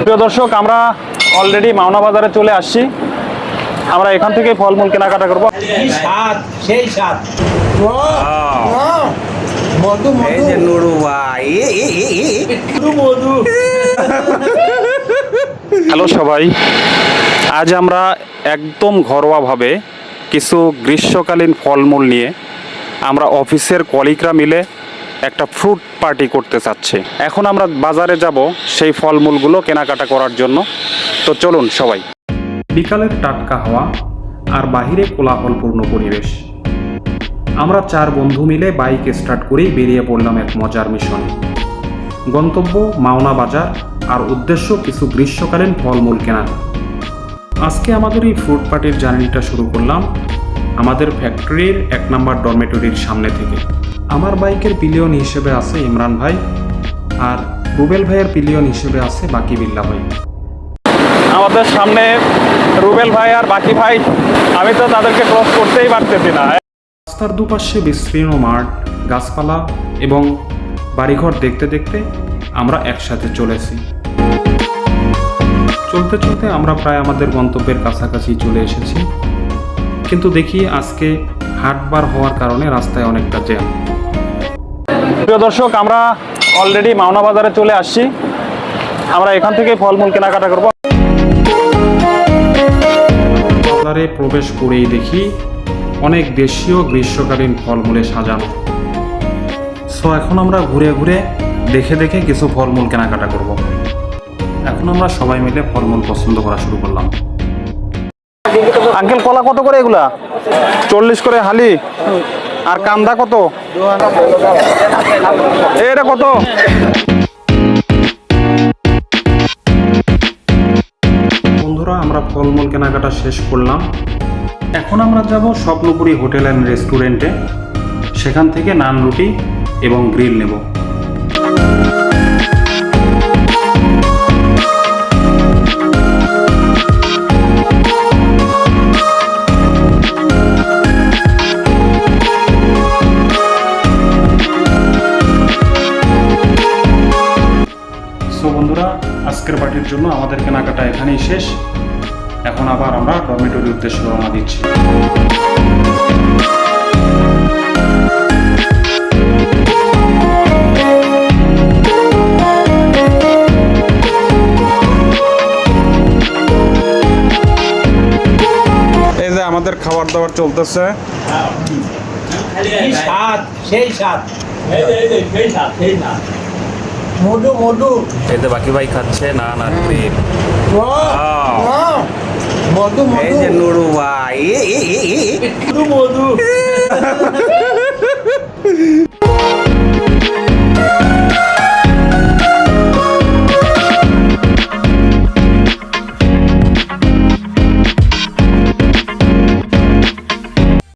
প্রিয় দর্শক, আমরা অলরেডি মাওনা বাজারে চলে আসছি। আমরা এখান থেকে ফলমূল কেনাকাটা করবো। সেই স্বাদ মধু এই যে নুরু ভাই মধু। হ্যালো সবাই, আজ আমরা একদম ঘরোয়াভাবে কিছু গ্রীষ্মকালীন ফলমূল নিয়ে আমরা অফিসের কলিগরা মিলে একটা ফ্রুট পার্টি করতে চাচ্ছি। এখন আমরা বাজারে যাব সেই ফলমূলগুলো কেনাকাটা করার জন্য। তো চলুন সবাই। বিকালের টাটকা হাওয়া আর বাহিরে কোলাহলপূর্ণ পরিবেশ। আমরা 4 বন্ধু মিলে বাইক স্টার্ট করেই বেরিয়ে পড়লাম এক মজার মিশনে। গন্তব্য মাওনা বাজার, আর উদ্দেশ্য কিছু গ্রীষ্মকালীন ফলমূল কেনা। আজকে আমাদের এই ফ্রুট পার্টির জার্নিটা শুরু করলাম আমাদের ফ্যাক্টরির 1 নম্বর ডরমেটরির সামনে থেকে। আমার বাইকের পিলিয়ন হিসেবে আছে ইমরান ভাই, আর রুবেল ভাইয়ের পিলিয়ন হিসেবে আছে বাকি বিল্লা ভাই। আমাদের সামনে রুবেল ভাই আর বাকি ভাই, আমি তো তাদেরকে ক্রস করতেই পারতেছি না। রাস্তার দুপাশে বিস্তীর্ণ মাঠ, গাছপালা এবং বাড়িঘর দেখতে দেখতে আমরা একসাথে চলেছি। চলতে চলতে আমরা প্রায় আমাদের গন্তব্যের কাছাকাছি চলে এসেছি, কিন্তু দেখি আজকে হাটবার হওয়ার কারণে রাস্তায় অনেকটা জ্যাম। প্রিয় দর্শক, আমরা অলরেডি মাওনা বাজারে চলে আসছি। আমরা এখান থেকে ফলমূল কেনাকাটা করব। বাজারে প্রবেশ করেই দেখি অনেক দেশীয় গ্রীষ্মকালীন ফলমূলে সাজানো। সো এখন আমরা ঘুরে ঘুরে দেখে দেখে কিছু ফলমূল কেনাকাটা করব। এখন আমরা সবাই মিলে ফলমূল পছন্দ করা শুরু করলাম। আঙ্কেল, কলা কত করে এগুলা? 40 করে হালি। আর কান্দা কত? এটা কত? বন্ধুরা, আমরা ফলমূল কেনাকাটা শেষ করলাম। এখন আমরা যাব স্বপ্নপুরী হোটেল অ্যান্ড রেস্টুরেন্টে। সেখান থেকে নান, রুটি এবং গ্রিল নেব। বন্ধুরা, আজকের পার্টির জন্য আমাদের কেনাকাটা এখানেই শেষ। এখন আবার আমরা ডরমেটরির উদ্দেশ্যে রওনা দিচ্ছি। এই যে আমাদের খাবার দাবার চলতেছে। সেই স্বাদ মধু মধু। এই যে বাকি ভাই খাচ্ছে নান আর গ্রিল। মধু এই যে নুরু ভাই মধু।